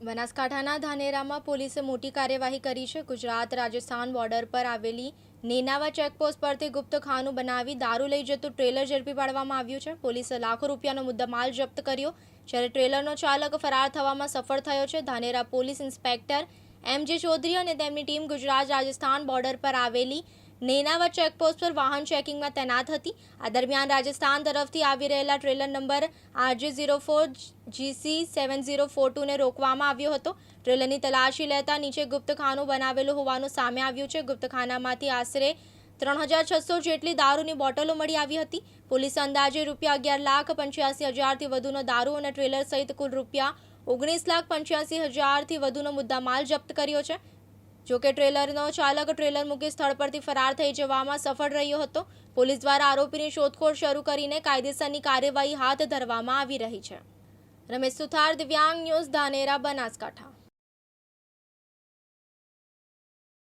બનાસકાંઠાના ધાનેરામાં પોલીસે મોટી કાર્યવાહી કરી છે। ગુજરાત રાજસ્થાન બોર્ડર પર આવેલી નેનાવા ચેકપોસ્ટ પરથી ગુપ્તખાનું બનાવી દારૂ લઈ જતું ટ્રેલર ઝડપી પાડવામાં આવ્યું છે। પોલીસે લાખો રૂપિયાનો મુદ્દામાલ જપ્ત કર્યો, જ્યારે ટ્રેલરનો ચાલક ફરાર થવામાં સફળ થયો છે। Dhanera police inspector M J. Chaudhary અને તેમની ટીમ ગુજરાત રાજસ્થાન બોર્ડર પર આવેલી નેનાવા ચેકપોસ્ટ પર વાહન ચેકિંગમાં તૈનાત હતી। આ દરમિયાન રાજસ્થાન તરફથી આવી રહેલા ટ્રેલર નંબર RJ04GC7042 ને રોકવામાં આવ્યો હતો। ટ્રેલરની તલાશી લેતા નીચે ગુપ્તખાનું બનાવેલું હોવાનું સામે આવ્યું છે। ગુપ્તખાનામાંથી આશરે 3600 જેટલી દારૂની બોટલો મળી આવી હતી। પોલીસે અંદાજે ₹11,85,000થી વધુનો દારૂ અને ટ્રેલર સહિત કુલ ₹19,85,000થી વધુનો મુદ્દામાલ જપ્ત કર્યો છે। જોકે ટ્રેલરનો ચાલક ટ્રેલર મૂકી સ્થળ પરથી ફરાર થઈ જવામાં સફળ રહ્યો હતો। પોલીસ દ્વારા આરોપીની શોધખોળ શરૂ કરીને કાયદેસરની કાર્યવાહી હાથ ધરવામાં આવી રહી છે। રમેશ સુથાર, દિવ્યાંગ ન્યૂઝ, ધાનેરા, બનાસકાંઠા।